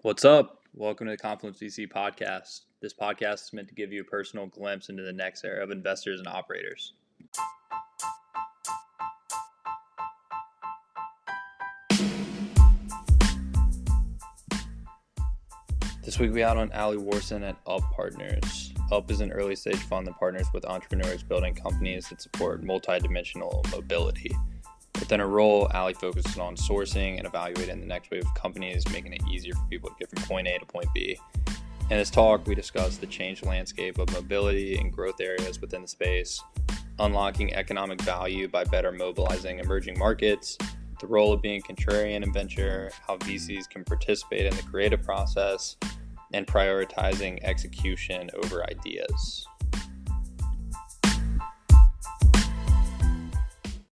What's up? Welcome to the Confluence VC podcast. This podcast is meant to give you a personal glimpse into the next era of investors and operators. This week we out on Warson at UP.Partners. UP is an early stage fund that partners with entrepreneurs building companies that support multi-dimensional mobility. Within a role, Ali focuses on sourcing and evaluating the next wave of companies, making it easier for people to get from point A to point B. In this talk, we discuss the changed landscape of mobility and growth areas within the space, unlocking economic value by better mobilizing emerging markets, the role of being contrarian in venture, how VCs can participate in the creative process, and prioritizing execution over ideas.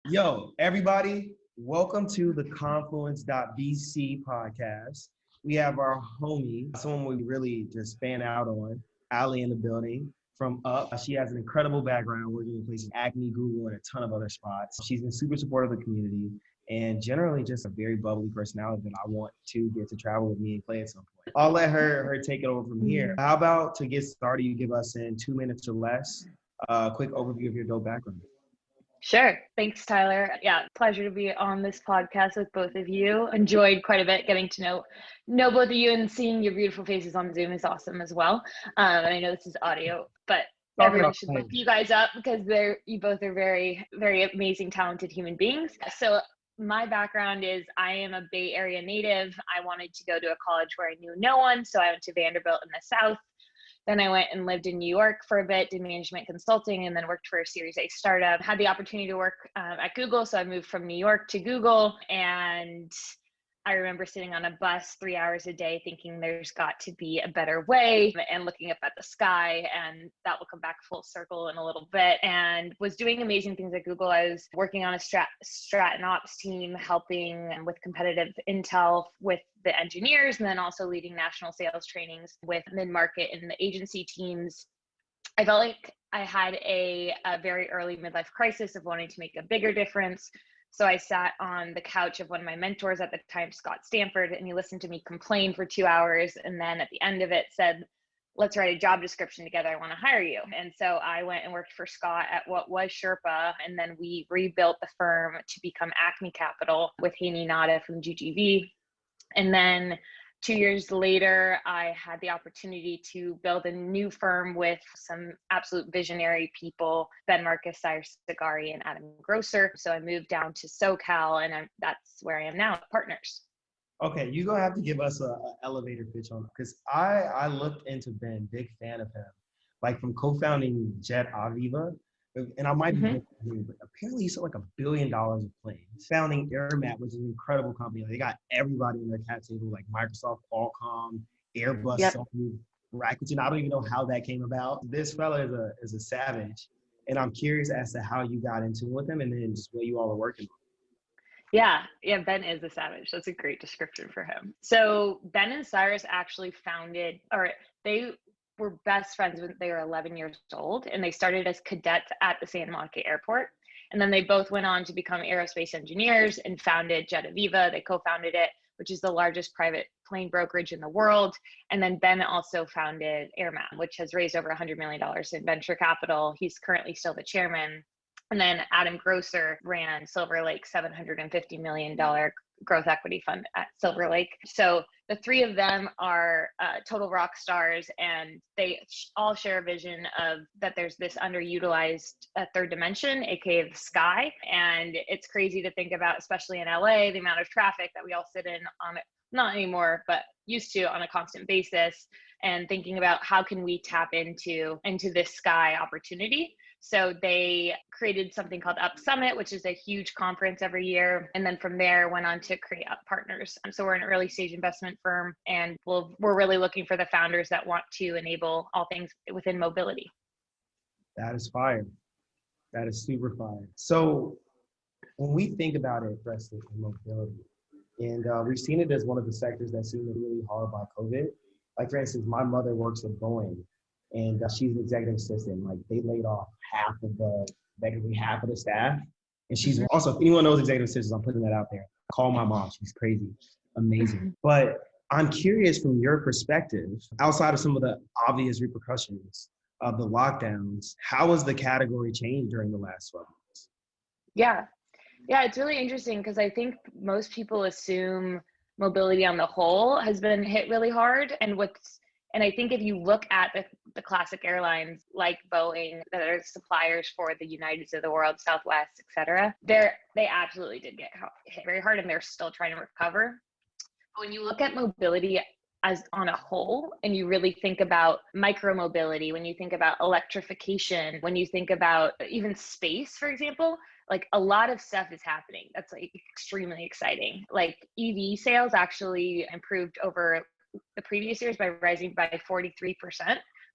Yo, everybody, welcome to the Confluence.VC podcast. We have our homie, someone we really just fan out on, Ali in the building from UP. She has an incredible background working in places Acme, Google, and a ton of other spots. She's been super supportive of the community and generally just a very bubbly personality that I want to get to travel with me and play at some point. I'll let her take it over from here. How about to get started, you give us in 2 minutes or less a quick overview of your dope background. Sure. Thanks, Tyler. Yeah, pleasure to be on this podcast with both of you. Enjoyed quite a bit getting to know both of you, and seeing your beautiful faces on Zoom is awesome as well. And I know this is audio, but everyone should look you guys up because you both are very, very amazing, talented human beings. So my background is I am a Bay Area native. I wanted to go to a college where I knew no one, so I went to Vanderbilt in the South. Then I went and lived in New York for a bit, did management consulting, and then worked for a Series A startup. Had the opportunity to work at Google, so I moved from New York to Google. And I remember sitting on a bus 3 hours a day thinking there's got to be a better way, and looking up at the sky, and that will come back full circle in a little bit, and was doing amazing things at Google. I was working on a strat and ops team, helping with competitive intel with the engineers, and then also leading national sales trainings with mid-market and the agency teams. I felt like I had a very early midlife crisis of wanting to make a bigger difference. So I sat on the couch of one of my mentors at the time, Scott Stanford, and he listened to me complain for 2 hours. And then at the end of it said, let's write a job description together. I want to hire you. And so I went and worked for Scott at what was Sherpa. And then we rebuilt the firm to become Acme Capital with Haney Nada from GGV. And then 2 years later, I had the opportunity to build a new firm with some absolute visionary people, Ben Marcus, Cyrus Zagari, and Adam Grosser. So I moved down to SoCal, and that's where I am now at Partners. Okay, you're going to have to give us an elevator pitch on it, because I looked into Ben, big fan of him, like from co-founding Jet Aviva. And I might be wrong, but apparently he sold like $1 billion of planes. Founding AirMat, which is an incredible company. They got everybody in their cap table, like Microsoft, Qualcomm, Airbus, Sony, Rakuten. I don't even know how that came about. This fella is a savage. And I'm curious as to how you got into it with him and then just what you all are working on. Yeah, Ben is a savage. That's a great description for him. So Ben and Cyrus actually they were best friends when they were 11 years old, and they started as cadets at the Santa Monica airport. And then they both went on to become aerospace engineers and founded Jet Aviva. They co-founded it, which is the largest private plane brokerage in the world. And then Ben also founded AirMat, which has raised over $100 million in venture capital. He's currently still the chairman. And then Adam Grosser ran Silver Lake's $750 million growth equity fund at Silver Lake. So the three of them are total rock stars, and they all share a vision of that there's this underutilized third dimension, aka the sky. And it's crazy to think about, especially in LA, the amount of traffic that we all sit in on it, not anymore, but used to on a constant basis, and thinking about how can we tap into this sky opportunity. So they created something called Up Summit, which is a huge conference every year. And then from there went on to create UP.Partners. So we're an early stage investment firm, and we're really looking for the founders that want to enable all things within mobility. That is fire. That is super fire. So when we think about it, Preston, and mobility, and we've seen it as one of the sectors that's seen really hard by COVID. Like for instance, my mother works at Boeing, and she's an executive assistant. Like they laid off half of the staff. And she's also, if anyone knows executive assistants, I'm putting that out there. Call my mom. She's crazy, amazing. But I'm curious from your perspective, outside of some of the obvious repercussions of the lockdowns, how has the category changed during the last 12 months? Yeah. Yeah, it's really interesting because I think most people assume mobility on the whole has been hit really hard. And I think if you look at the classic airlines like Boeing that are suppliers for the Uniteds of the world, Southwest, et cetera, they absolutely did get hit very hard and they're still trying to recover. But when you look at mobility as on a whole, and you really think about micromobility, when you think about electrification, when you think about even space, for example, like a lot of stuff is happening. That's like extremely exciting. Like EV sales actually improved over the previous years by rising by 43%,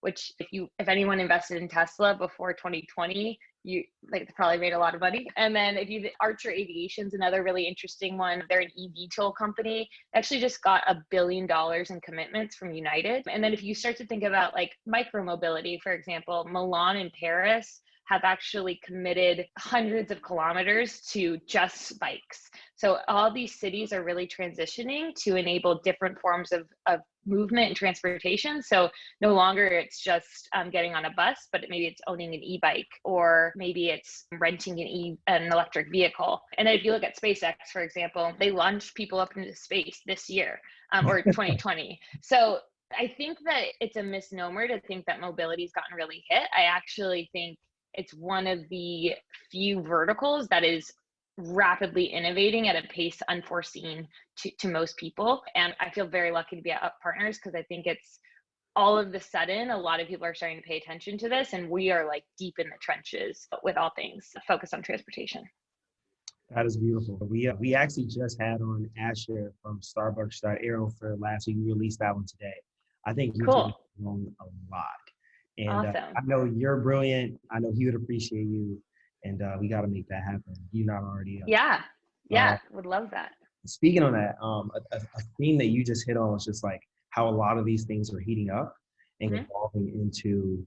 which if anyone invested in Tesla before 2020, you like probably made a lot of money. And then Archer Aviation's another really interesting one. They're an eVTOL company. Actually just got $1 billion in commitments from United. And then if you start to think about like micromobility, for example, Milan and Paris have actually committed hundreds of kilometers to just bikes. So all these cities are really transitioning to enable different forms of movement and transportation. So no longer it's just getting on a bus, but maybe it's owning an e-bike, or maybe it's renting an electric vehicle. And then if you look at SpaceX, for example, they launched people up into space this year or 2020. So I think that it's a misnomer to think that mobility's gotten really hit. I actually think it's one of the few verticals that is rapidly innovating at a pace unforeseen to most people. And I feel very lucky to be at Up.Partners because I think it's all of the sudden, a lot of people are starting to pay attention to this, and we are like deep in the trenches with all things focused on transportation. That is beautiful. We actually just had on Asher from Starbucks.Aero for last week. We released that one today. I think you Cool. did a lot. And Awesome. I know you're brilliant. I know he would appreciate you. And we got to make that happen. You're not already. Yeah. Would love that. Speaking on that, a theme that you just hit on was just like how a lot of these things are heating up and evolving into,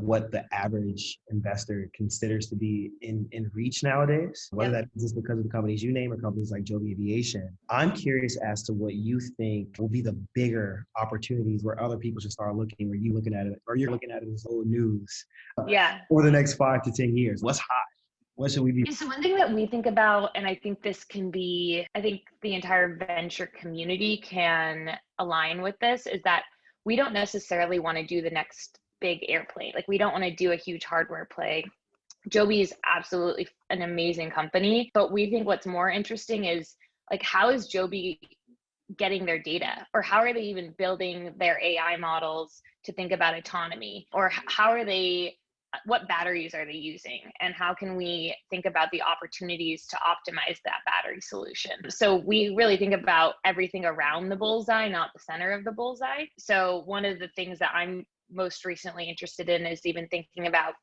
what the average investor considers to be in reach nowadays, whether that is because of the companies you name or companies like Joby Aviation. I'm curious as to what you think will be the bigger opportunities where other people should start looking, or you're looking at it as old news for the next 5 to 10 years. What's hot? What should we be? So one thing that we think about, and I think the entire venture community can align with this, is that we don't necessarily want to do the next big airplane. Like we don't want to do a huge hardware play. Joby is absolutely an amazing company, but we think what's more interesting is like, how is Joby getting their data, or how are they even building their AI models to think about autonomy, or what batteries are they using, and how can we think about the opportunities to optimize that battery solution? So we really think about everything around the bullseye, not the center of the bullseye. So one of the things that I'm most recently interested in is even thinking about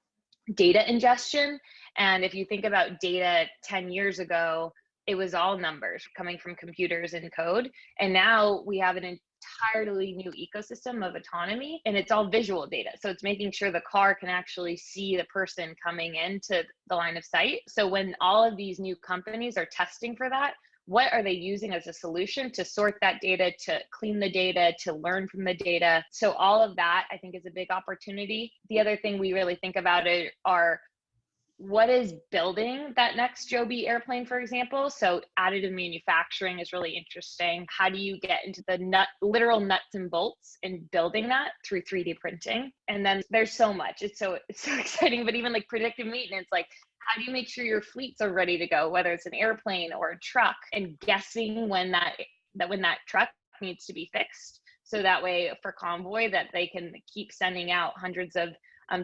data ingestion. And if you think about data 10 years ago, it was all numbers coming from computers and code. And now we have an entirely new ecosystem of autonomy, and it's all visual data. So it's making sure the car can actually see the person coming into the line of sight. So when all of these new companies are testing for that, what are they using as a solution to sort that data, to clean the data, to learn from the data? So all of that, I think, is a big opportunity. The other thing we really think about are what is building that next Joby airplane, for example. So additive manufacturing is really interesting. How do you get into the literal nuts and bolts in building that through 3D printing? And then there's so much. It's so exciting. But even like predictive maintenance, like how do you make sure your fleets are ready to go, whether it's an airplane or a truck, and guessing when that truck needs to be fixed. So that way for Convoy, that they can keep sending out hundreds of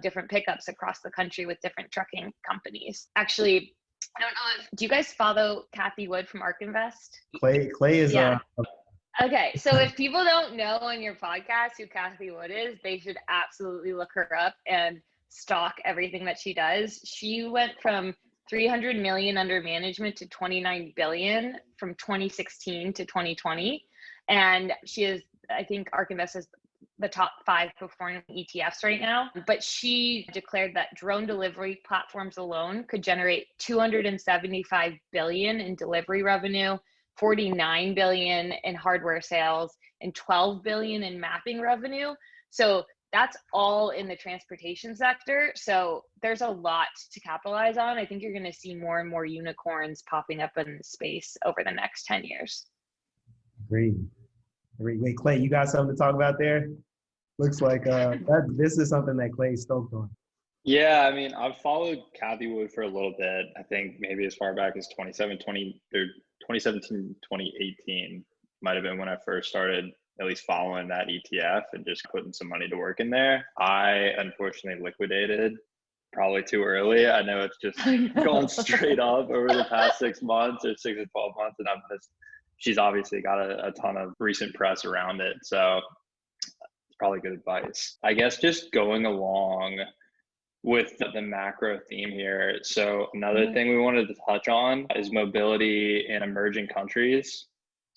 different pickups across the country with different trucking companies. Actually, I don't know do you guys follow Kathy Wood from ARK Invest? Clay is Okay, so if people don't know on your podcast who Kathy Wood is, they should absolutely look her up and stalk everything that she does. She went from 300 million under management to 29 billion from 2016 to 2020. And she is, I think ARK Invest is the top 5 performing ETFs right now. But she declared that drone delivery platforms alone could generate 275 billion in delivery revenue, 49 billion in hardware sales, and 12 billion in mapping revenue. So that's all in the transportation sector. So there's a lot to capitalize on. I think you're going to see more and more unicorns popping up in the space over the next 10 years. Great. Wait, Clay, you got something to talk about there? Looks like this is something that Clay's stoked on. Yeah, I mean, I've followed Cathie Wood for a little bit. I think maybe as far back as 2017, 2018 might have been when I first started at least following that ETF and just putting some money to work in there. I unfortunately liquidated probably too early. I know it's just gone straight up over the past 6 months or 6 to 12 months. And she's obviously got a ton of recent press around it. So it's probably good advice. I guess just going along with the macro theme here. So another thing we wanted to touch on is mobility in emerging countries.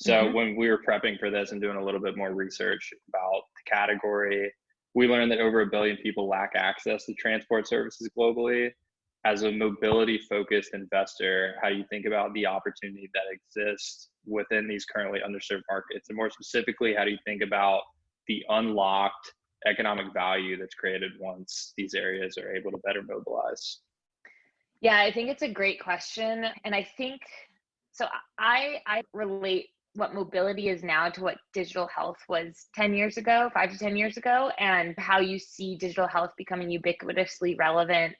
So when we were prepping for this and doing a little bit more research about the category, we learned that over 1 billion people lack access to transport services globally. As a mobility focused investor, how do you think about the opportunity that exists within these currently underserved markets? And more specifically, how do you think about the unlocked economic value that's created once these areas are able to better mobilize? Yeah, I think it's a great question. And I think, so I relate what mobility is now to what digital health was 10 years ago, 5 to 10 years ago, and how you see digital health becoming ubiquitously relevant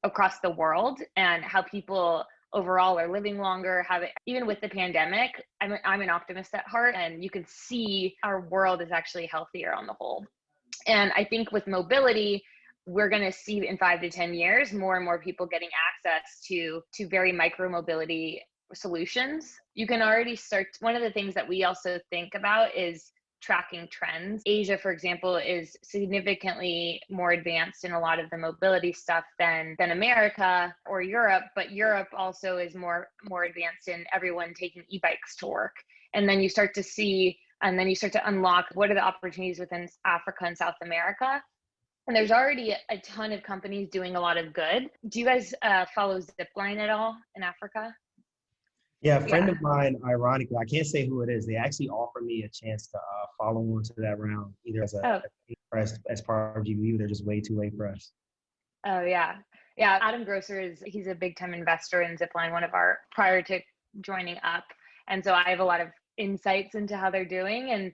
across the world, and how people overall are living longer, even with the pandemic. I'm an optimist at heart, and you can see our world is actually healthier on the whole. And I think with mobility, we're going to see in 5 to 10 years, more and more people getting access to very micro mobility solutions. You can already start. One of the things that we also think about is tracking trends. Asia, for example, is significantly more advanced in a lot of the mobility stuff than America or Europe, but Europe also is more advanced in everyone taking e-bikes to work. And then you start to unlock what are the opportunities within Africa and South America. And there's already a ton of companies doing a lot of good. Do you guys follow Zipline at all in Africa? Yeah, a friend of mine, ironically, I can't say who it is. They actually offered me a chance to follow on to that round, either as part of GBU. They're just way too late for us. Oh yeah. Adam Grosser he's a big time investor in Zipline, prior to joining up. And so I have a lot of insights into how they're doing, and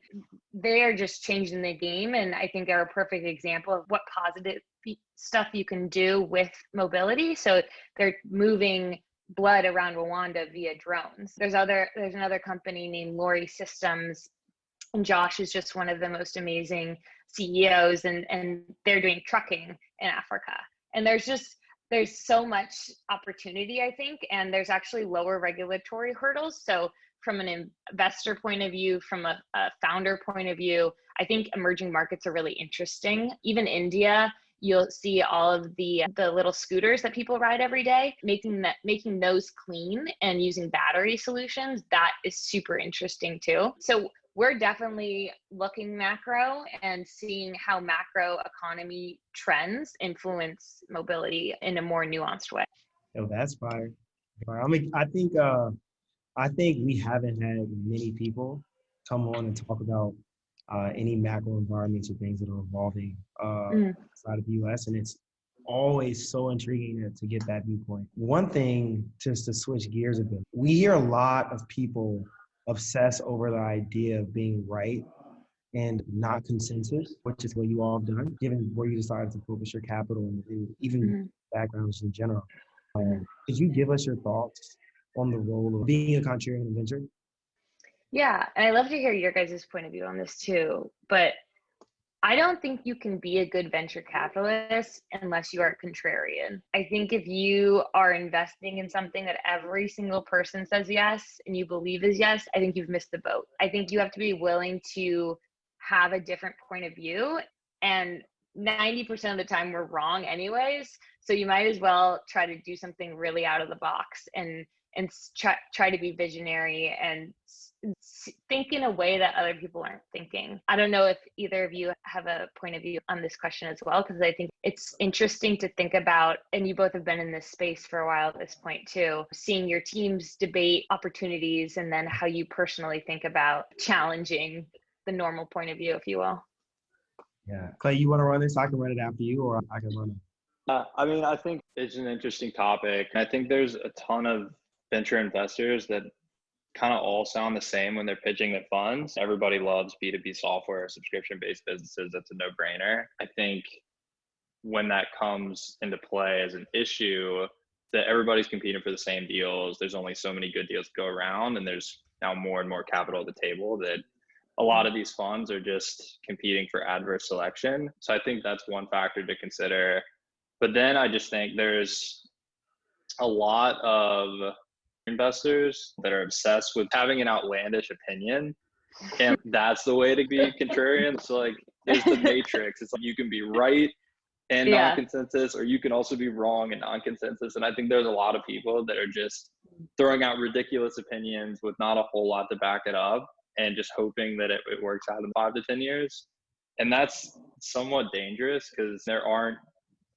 they are just changing the game. And I think they're a perfect example of what positive stuff you can do with mobility. So they're moving blood around Rwanda via drones. There's another company named Lori Systems, and Josh is just one of the most amazing CEOs, and they're doing trucking in Africa. And there's so much opportunity, I think, and there's actually lower regulatory hurdles. So from an investor point of view, from a founder point of view, I think emerging markets are really interesting. Even India, you'll see all of the little scooters that people ride every day, making those clean and using battery solutions. That is super interesting too. So we're definitely looking macro and seeing how macro economy trends influence mobility in a more nuanced way. Oh, that's fire. I mean, I think we haven't had many people come on and talk about any macro environments or things that are evolving outside of the US. And it's always so intriguing to get that viewpoint. One thing, just to switch gears a bit, we hear a lot of people obsess over the idea of being right and not consensus, which is what you all have done, given where you decided to focus your capital and even backgrounds in general. Could you give us your thoughts on the role of being a contrarian investor? Yeah, and I love to hear your guys' point of view on this too, but I don't think you can be a good venture capitalist unless you are contrarian. I think if you are investing in something that every single person says yes and you believe is yes, I think you've missed the boat. I think you have to be willing to have a different point of view, and 90% of the time we're wrong anyways, so you might as well try to do something really out of the box and and try to be visionary and think in a way that other people aren't thinking. I don't know if either of you have a point of view on this question as well, because I think it's interesting to think about, and you both have been in this space for a while at this point too, seeing your teams debate opportunities and then how you personally think about challenging the normal point of view, if you will. Yeah. Clay, you want to run this? I can run it after you, or I can run it. I mean, I think it's an interesting topic. I think there's a ton of venture investors that kind of all sound the same when they're pitching at funds. Everybody loves B2B software, subscription-based businesses. That's a no-brainer. I think when that comes into play as an issue, that everybody's competing for the same deals. There's only so many good deals to go around, and there's now more and more capital at the table that a lot of these funds are just competing for adverse selection. So I think that's one factor to consider. But then I just think there's a lot of investors that are obsessed with having an outlandish opinion. And that's the way to be contrarian. So like, there's the matrix. It's like you can be right and non-consensus, or you can also be wrong and non-consensus. And I think there's a lot of people that are just throwing out ridiculous opinions with not a whole lot to back it up and just hoping that it works out in 5 to 10 years. And that's somewhat dangerous because there aren't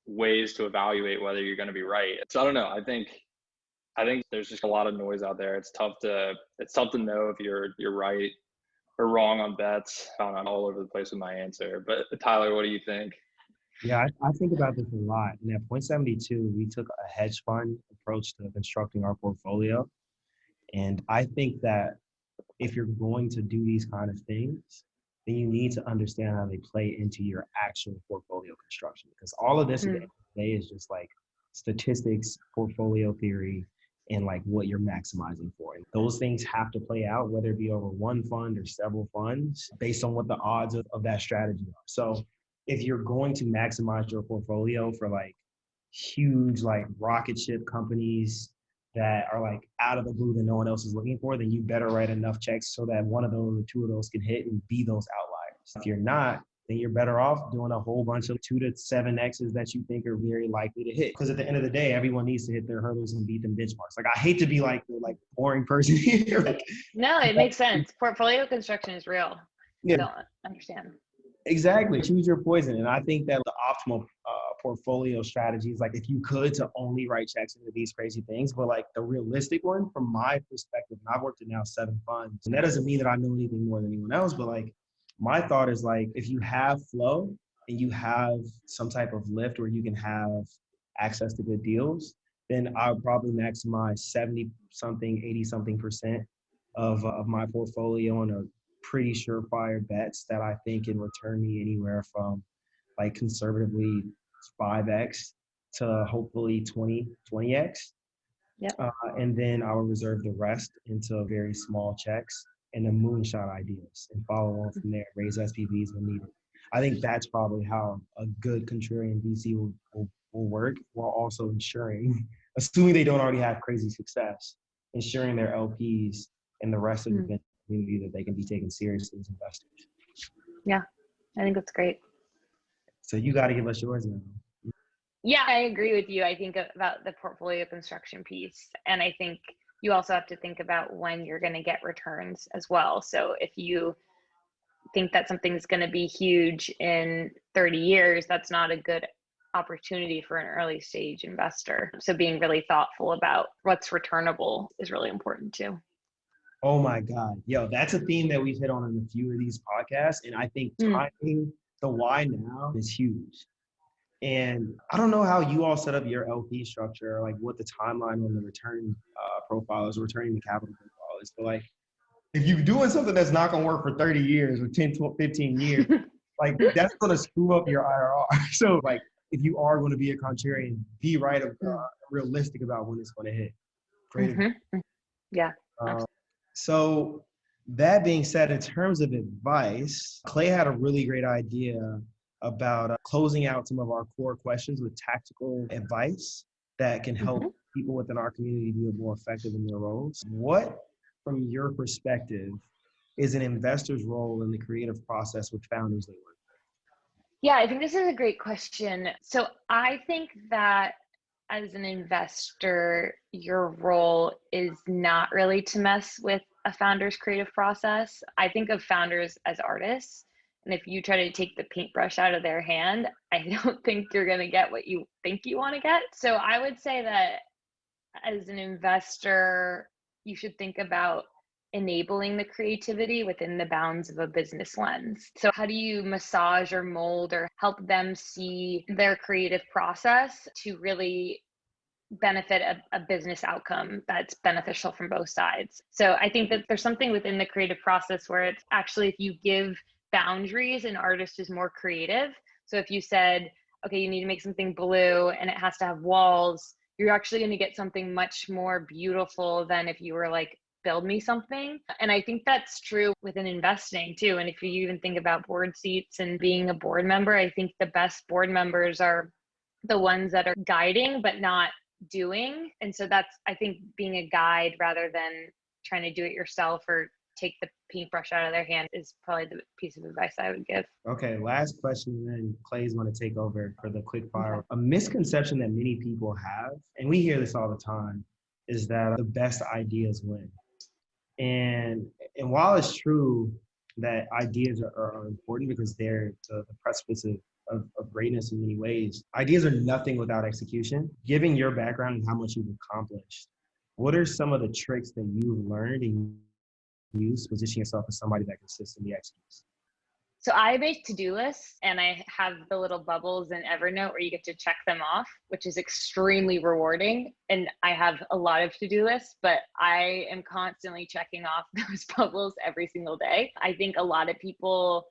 ways to evaluate whether you're going to be right. So I don't know. I think there's just a lot of noise out there. It's tough to know if you're right or wrong on bets. I'm all over the place with my answer. But Tyler, what do you think? Yeah, I think about this a lot. And at Point 72, we took a hedge fund approach to constructing our portfolio. And I think that if you're going to do these kind of things, then you need to understand how they play into your actual portfolio construction. Because all of this at the end of the day is just like statistics, portfolio theory, and like what you're maximizing for. And those things have to play out, whether it be over one fund or several funds, based on what the odds of that strategy are. So if you're going to maximize your portfolio for like huge, like rocket ship companies that are like out of the blue that no one else is looking for, then you better write enough checks so that one of those or two of those can hit and be those outliers. If you're not, then you're better off doing a whole bunch of 2 to 7Xs that you think are very likely to hit. Because at the end of the day, everyone needs to hit their hurdles and beat them benchmarks. Like, I hate to be like the boring person here. No, it makes sense. Portfolio construction is real. Yeah. I don't understand. Exactly. Choose your poison. And I think that the optimal portfolio strategy is like, if you could, to only write checks into these crazy things, but like the realistic one from my perspective, and I've worked in now 7 funds, and that doesn't mean that I know anything more than anyone else, but like my thought is like, if you have flow and you have some type of lift where you can have access to good deals, then I would probably maximize 70 something, 80 something % of my portfolio on a pretty surefire bets that I think can return me anywhere from like conservatively 5x to hopefully 20x. Yep. And then I will reserve the rest into very small checks and then moonshot ideas and follow on from there, raise SPVs when needed. I think that's probably how a good contrarian VC will work, while also ensuring, assuming they don't already have crazy success, ensuring their LPs and the rest of the community that they can be taken seriously as investors. Yeah, I think that's great. So you got to give us yours now. Yeah, I agree with you. I think about the portfolio construction piece. And I think you also have to think about when you're going to get returns as well. So if you think that something's going to be huge in 30 years, that's not a good opportunity for an early stage investor. So being really thoughtful about what's returnable is really important too. Oh my God. Yo, that's a theme that we've hit on in a few of these podcasts. And I think timing the why now is huge. And I don't know how you all set up your LP structure, or like what the timeline on the return profile is, returning the capital profile is. But like, if you're doing something that's not going to work for 30 years or 10, 12, 15 years, like that's going to screw up your IRR. So like, if you are going to be a contrarian, be realistic about when it's going to hit. Yeah. So that being said, in terms of advice, Clay had a really great idea about closing out some of our core questions with tactical advice that can help people within our community be more effective in their roles. What, from your perspective, is an investor's role in the creative process with founders they work with? Yeah, I think this is a great question. So I think that as an investor, your role is not really to mess with a founder's creative process. I think of founders as artists. And if you try to take the paintbrush out of their hand, I don't think you're going to get what you think you want to get. So I would say that as an investor, you should think about enabling the creativity within the bounds of a business lens. So how do you massage or mold or help them see their creative process to really benefit a business outcome that's beneficial from both sides? So I think that there's something within the creative process where it's actually, if you give boundaries, an artist is more creative. So if you said, okay, you need to make something blue and it has to have walls, you're actually going to get something much more beautiful than if you were like, build me something. And I think that's true within investing too. And if you even think about board seats and being a board member, I think the best board members are the ones that are guiding but not doing. And so that's, I think, being a guide rather than trying to do it yourself or take the paintbrush out of their hand is probably the piece of advice I would give. Okay, last question, then Clay's going to take over for the quick fire. Okay. A misconception that many people have, and we hear this all the time, is that the best ideas win. And while it's true that ideas are important because they're the precipice of greatness in many ways, ideas are nothing without execution. Given your background and how much you've accomplished, what are some of the tricks that you've learned and use to position yourself as somebody that consistently executes? So I make to-do lists, and I have the little bubbles in Evernote where you get to check them off, which is extremely rewarding. And I have a lot of to-do lists, but I am constantly checking off those bubbles every single day. I think a lot of people,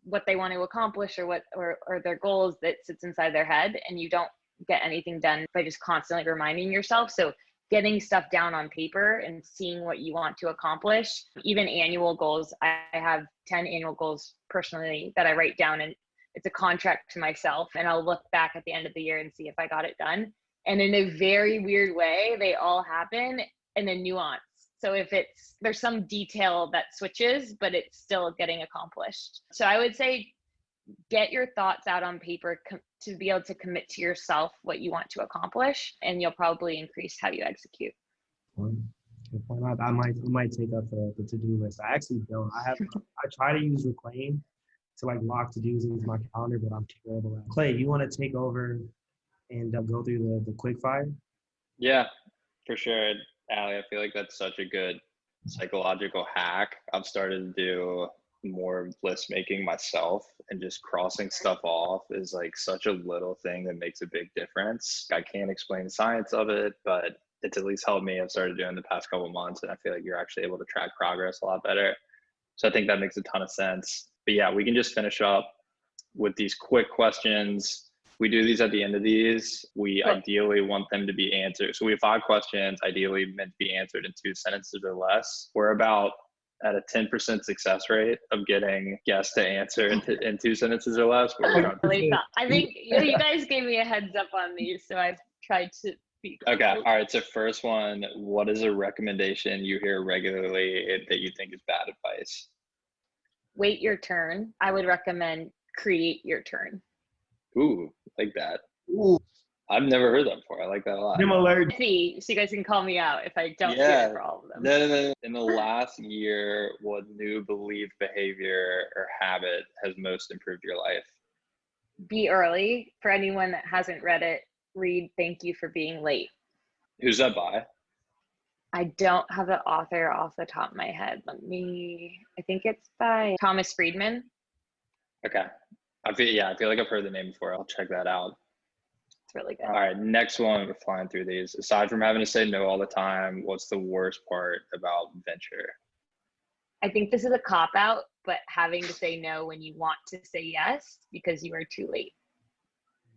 what they want to accomplish or their goals that sits inside their head, and you don't get anything done by just constantly reminding yourself. So getting stuff down on paper and seeing what you want to accomplish, even annual goals. I have 10 annual goals personally that I write down, and it's a contract to myself, and I'll look back at the end of the year and see if I got it done. And in a very weird way, they all happen in a nuance. So if there's some detail that switches, but it's still getting accomplished. So I would say get your thoughts out on paper to be able to commit to yourself what you want to accomplish, and you'll probably increase how you execute. I might take up the to-do list. I actually don't. I try to use Reclaim to like lock to-dos into my calendar, but I'm terrible at it. Clay, you want to take over and go through the quick fire? Yeah, for sure. Allie, I feel like that's such a good psychological hack. I've started to do more list making myself, and just crossing stuff off is like such a little thing that makes a big difference. I can't explain the science of it, but it's at least helped me. I've started doing the past couple of months, and I feel like you're actually able to track progress a lot better. So I think that makes a ton of sense. But yeah, we can just finish up with these quick questions. We do these at the end of these. We ideally want them to be answered. So we have 5 questions, ideally meant to be answered in 2 sentences or less. We're about at a 10% success rate of getting guests to answer in 2 sentences or less. I think you guys gave me a heads up on these, so I've tried to be close. Okay, all right, so first one, what is a recommendation you hear regularly that you think is bad advice? Wait your turn. I would recommend create your turn. Ooh, like that. Ooh. I've never heard that before. I like that a lot. Similar. So you guys can call me out if I don't do it for all of them. No. In the last year, what new belief, behavior, or habit has most improved your life? Be early. For anyone that hasn't read it, read Thank You for Being Late. Who's that by? I don't have the author off the top of my head. I think it's by Thomas Friedman. Okay. I feel like I've heard the name before. I'll check that out. It's really good. All right, next one. We're flying through these. Aside from having to say no all the time, what's the worst part about venture? I think this is a cop-out, but having to say no when you want to say yes because you are too late.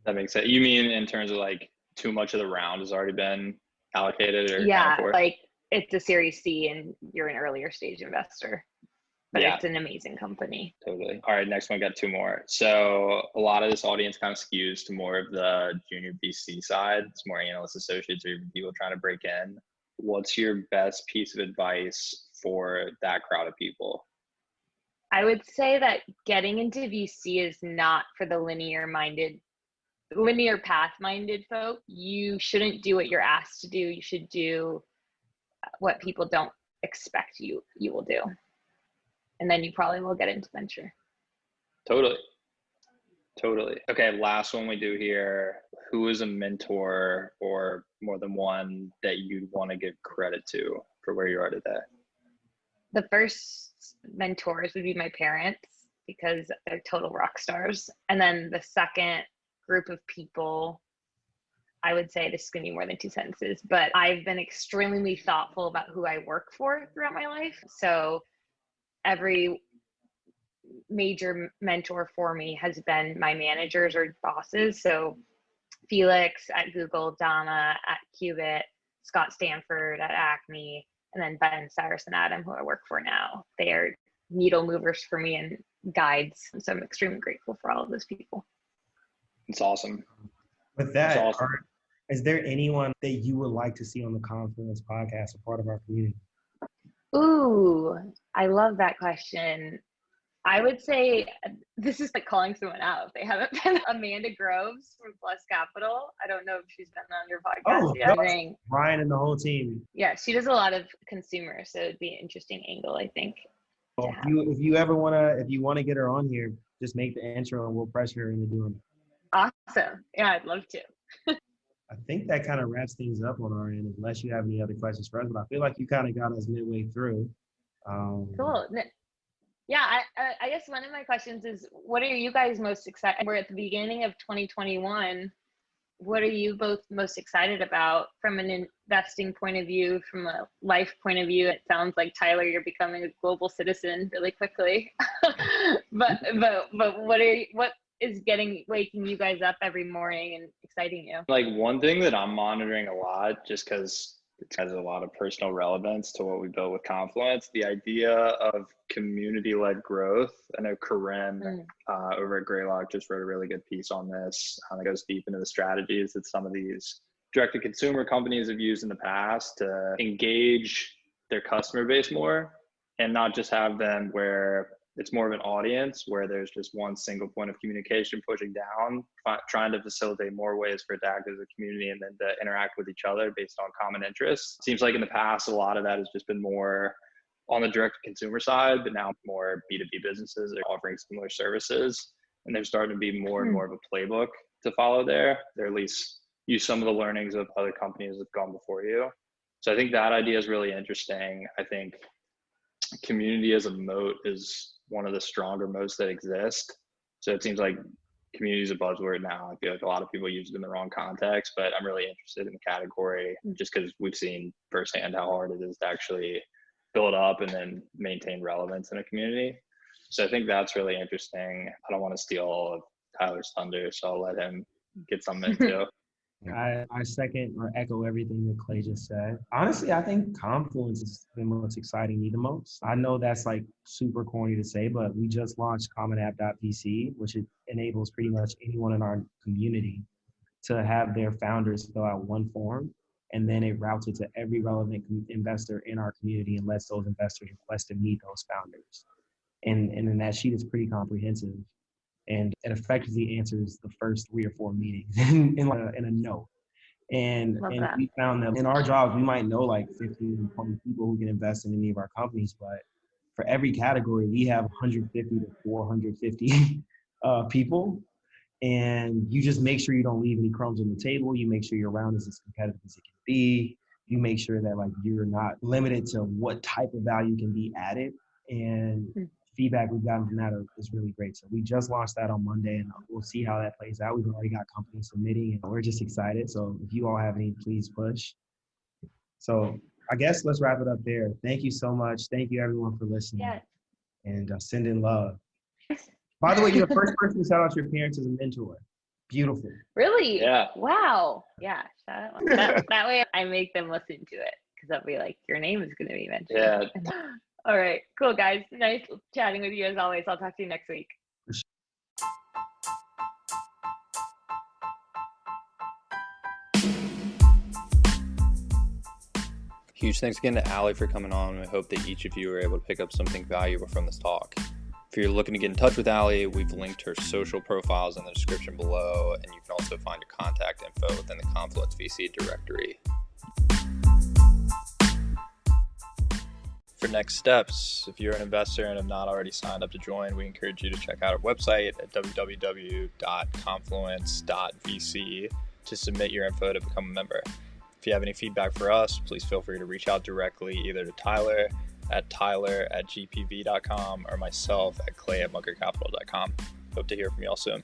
That makes sense. You mean in terms of like too much of the round has already been allocated or yeah, like it's a Series C and you're an earlier stage investor, but yeah, it's an amazing company. Totally. All right, next one, got 2 more. So a lot of this audience kind of skews to more of the junior VC side. It's more analysts, associates, or even people trying to break in. What's your best piece of advice for that crowd of people? I would say that getting into VC is not for the linear minded linear path-minded folk, you shouldn't do what you're asked to do. You should do what people don't expect you will do. And then you probably will get into venture. Totally. Okay, last one we do here. Who is a mentor or more than one that you'd want to give credit to for where you are today? The first mentors would be my parents because they're total rock stars. And then the second group of people, I would say, this is going to be more than 2 sentences, but I've been extremely thoughtful about who I work for throughout my life. So every major mentor for me has been my managers or bosses. So Felix at Google, Donna at Qubit, Scott Stanford at Acme, and then Ben, Cyrus, and Adam, who I work for now. They are needle movers for me and guides. So I'm extremely grateful for all of those people. It's awesome. With that, is there anyone that you would like to see on the Confluence podcast, a part of our community? Ooh, I love that question. I would say this is like calling someone out. If they haven't been, Amanda Groves from Plus Capital. I don't know if she's been on your podcast yet. Ryan and the whole team. Yeah, she does a lot of consumer, so it'd be an interesting angle, I think. Well, if you ever want to get her on here, just make the intro and we'll pressure her into doing it. Awesome. Yeah, I'd love to. I think that kind of wraps things up on our end, unless you have any other questions for us. But I feel like you kind of got us midway through. Cool. Yeah, I guess one of my questions is, what are you guys most excited? We're at the beginning of 2021. What are you both most excited about from an investing point of view, from a life point of view? It sounds like, Tyler, you're becoming a global citizen really quickly. but what is waking you guys up every morning and exciting you? Like, one thing that I'm monitoring a lot, just because it has a lot of personal relevance to what we built with Confluence, the idea of community-led growth. I know Corinne over at Greylock just wrote a really good piece on this that goes deep into the strategies that some of these direct-to-consumer companies have used in the past to engage their customer base more, and not just have them where it's more of an audience where there's just one single point of communication pushing down, trying to facilitate more ways for it to act as a community and then to interact with each other based on common interests. Seems like in the past, a lot of that has just been more on the direct consumer side, but now more B2B businesses are offering similar services. And there's starting to be more and more of a playbook to follow there. They're at least use some of the learnings of other companies that have gone before you. So I think that idea is really interesting. I think community as a moat is one of the stronger moats that exist. So it seems like community is a buzzword now. I feel like a lot of people use it in the wrong context, but I'm really interested in the category just because we've seen firsthand how hard it is to actually build up and then maintain relevance in a community. So I think that's really interesting. I don't want to steal all of Tyler's thunder, so I'll let him get something into. I second or echo everything that Clay just said. Honestly, I think Confluence is the most exciting me the most. I know that's like super corny to say, but we just launched commonapp.vc, which enables pretty much anyone in our community to have their founders fill out one form, and then it routes it to every relevant investor in our community and lets those investors request to meet those founders. And then that sheet is pretty comprehensive. And it effectively answers the first 3 or 4 meetings in a note. And we found that in our jobs, we might know like 15, 20 people who can invest in any of our companies, but for every category, we have 150 to 450 people. And you just make sure you don't leave any crumbs on the table. You make sure your round is as competitive as it can be. You make sure that like you're not limited to what type of value can be added. And feedback we've gotten from that is really great. So we just launched that on Monday, and we'll see how that plays out. We've already got companies submitting, and we're just excited. So if you all have any, please push. So I guess let's wrap it up there. Thank you so much. Thank you everyone for listening. Yeah. And send in love. By the way, you're the first person to shout out your parents as a mentor. Beautiful. Really? Yeah. Wow. Yeah. Shout out. That way I make them listen to it, because I'll be like, your name is going to be mentioned. Yeah. All right. Cool, guys. Nice chatting with you as always. I'll talk to you next week. Huge thanks again to Allie for coming on. We hope that each of you were able to pick up something valuable from this talk. If If you're looking to get in touch with Allie, we've linked her social profiles in the description below, and you can also find her contact info within the Confluence VC directory. For next steps, if you're an investor and have not already signed up to join, we encourage you to check out our website at www.confluence.vc to submit your info to become a member. If you have any feedback for us, please feel free to reach out directly either to Tyler at gpv.com or myself at clay@bunkercapital.com. Hope to hear from y'all soon.